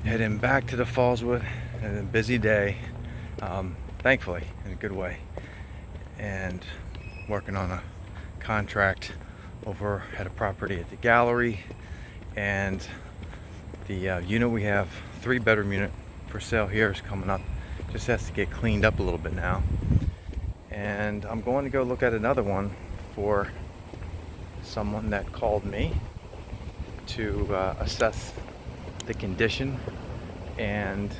Heading back to the Fallswood. A busy day, thankfully, in a good way. And working on a contract over at a property at the gallery. And the unit we have, 3-bedroom unit for sale here, is coming up. Just has to get cleaned up a little bit now. And I'm going to go look at another one for someone that called me to assess the condition and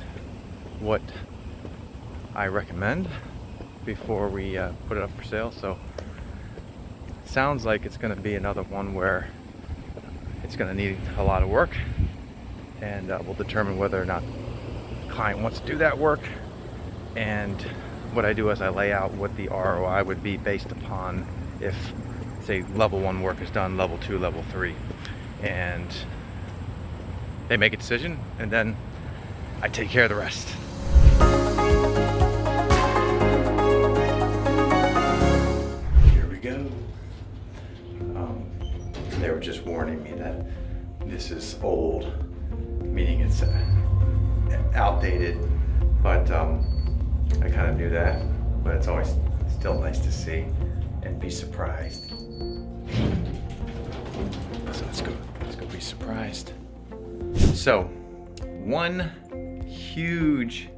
what I recommend before we put it up for sale. So it sounds like it's going to be another one where it's going to need a lot of work, and we'll determine whether or not the client wants to do that work. And what I do is I lay out what the ROI would be based upon if, say, level 1 work is done, level 2, level 3, and they make a decision, and then I take care of the rest. Here we go. They were just warning me that this is old, meaning it's outdated, but I kind of knew that, but it's always still nice to see and be surprised. So let's go be surprised. So, one huge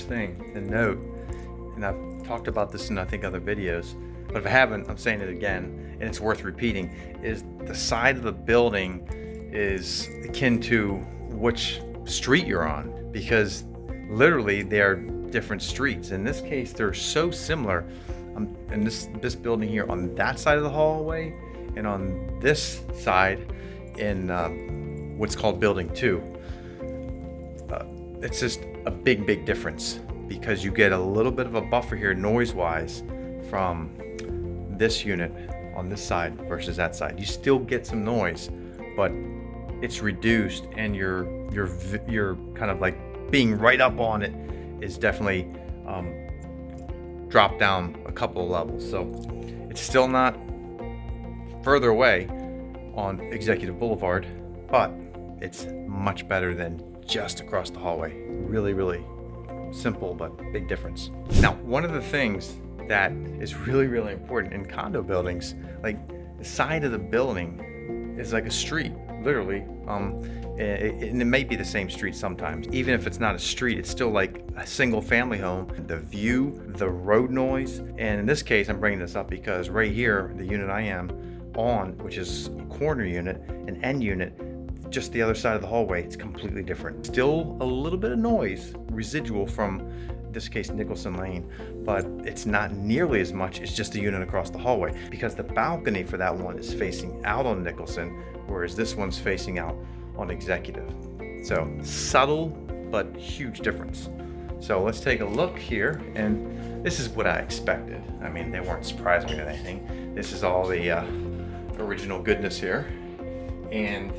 thing to note, and I've talked about this in I think other videos, but if I haven't, I'm saying it again, and it's worth repeating, is the side of the building is akin to which street you're on, because literally they are different streets. In this case, they're so similar. And this building here on that side of the hallway, and on this side in what's called building 2. It's just a big difference, because you get a little bit of a buffer here noise-wise from this unit on this side versus that side. You still get some noise, but it's reduced, and you're kind of like being right up on it is definitely dropped down a couple of levels. So it's still not further away on Executive Boulevard, but it's much better than just across the hallway. Really simple, but big difference. Now, one of the things that is really important in condo buildings, like the side of the building is like a street, literally. And it may be the same street sometimes. Even if it's not a street, it's still like a single family home. The view, the road noise, and in this case, I'm bringing this up because right here, the unit I am on, which is a corner unit, an end unit, just the other side of the hallway, it's completely different. Still a little bit of noise residual from, in this case, Nicholson Lane, but it's not nearly as much. It's just the unit across the hallway, because the balcony for that one is facing out on Nicholson, whereas this one's facing out on Executive. So subtle but huge difference. So let's take a look here, and this is what I expected. I mean, they weren't surprising me with anything. This is all the original goodness here, and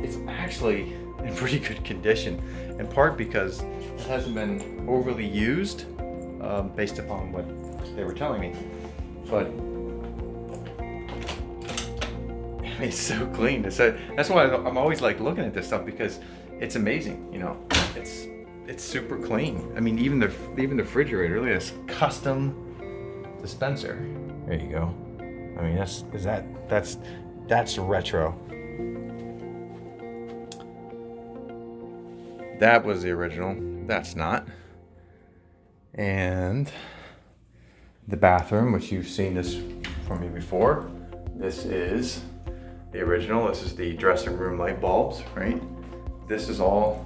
it's actually in pretty good condition, in part because it hasn't been overly used, based upon what they were telling me. But it's so clean. That's why I'm always like looking at this stuff, because it's amazing. You know, it's super clean. I mean, even the refrigerator, look at this custom dispenser. There you go. I mean, that's retro. That was the original. That's not. And the bathroom, which you've seen this from me before, this is the original. This is the dressing room light bulbs, right? This is all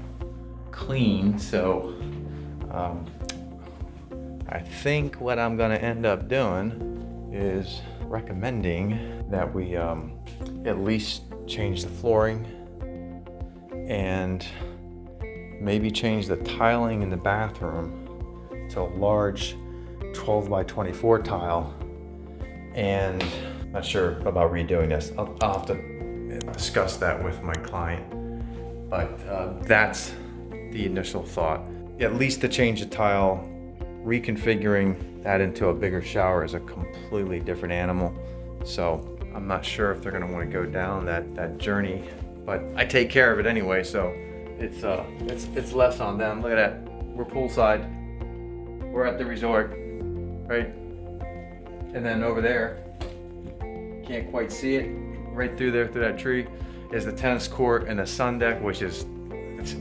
clean. So I think what I'm gonna end up doing is recommending that we at least change the flooring and maybe change the tiling in the bathroom to a large 12 by 24 tile. And I'm not sure about redoing this. I'll have to discuss that with my client, but that's the initial thought. At least to change the tile, reconfiguring that into a bigger shower is a completely different animal. So I'm not sure if they're gonna want to go down that journey, but I take care of it anyway, so it's less on them. Look at that. We're poolside. We're at the resort, right? And then over there, can't quite see it, right through there, through that tree, is the tennis court and the sun deck, which is,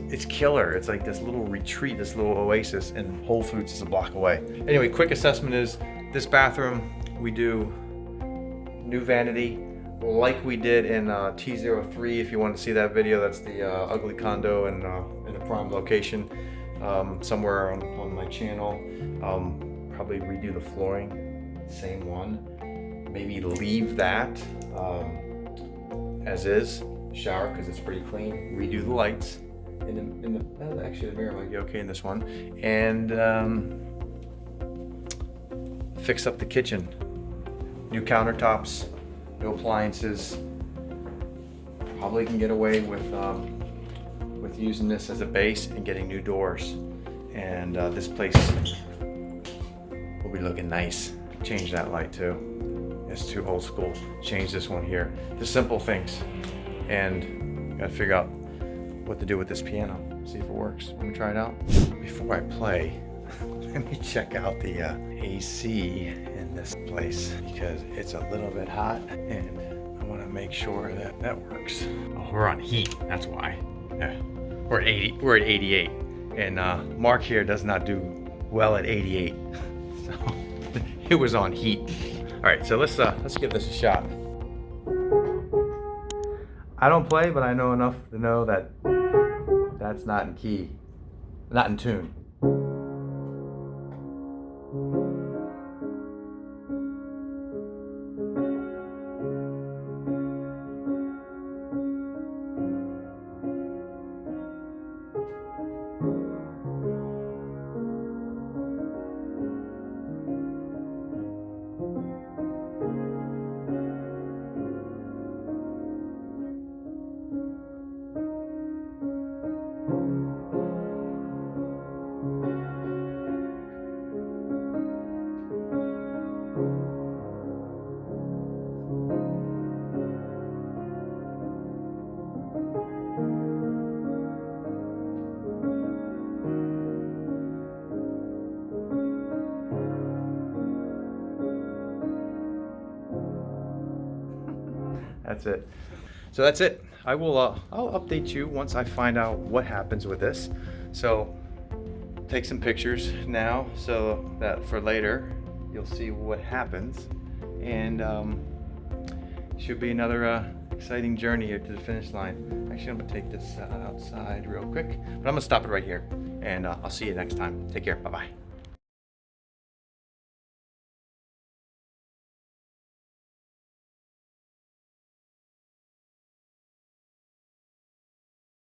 it's killer. It's like this little retreat, this little oasis, and Whole Foods is a block away. Anyway, quick assessment is this bathroom, we do new vanity, like we did in T03. If you want to see that video, that's the ugly condo in a prime location, somewhere on my channel. Probably redo the flooring, same one. Maybe leave that as is, shower because it's pretty clean. Redo the lights. Actually the mirror might be okay in this one, and fix up the kitchen. New countertops, new appliances. Probably can get away with using this as a base and getting new doors. And this place will be looking nice. Change that light too. It's too old school. Change this one here. The simple things, and gotta figure out what to do with this piano. See if it works. Let me try it out. Before I play, let me check out the AC in this place because it's a little bit hot, and I want to make sure that that works. Oh, we're on heat. That's why. Yeah. We're at 80. We're at 88, and Mark here does not do well at 88. So it was on heat. All right, so let's give this a shot. I don't play, but I know enough to know that that's not in key, not in tune. That's it. So that's it. I will I'll update you once I find out what happens with this. So take some pictures now so that for later you'll see what happens, and should be another exciting journey here to the finish line. Actually, I'm gonna take this outside real quick, but I'm gonna stop it right here, and I'll see you next time. Take care. Bye bye.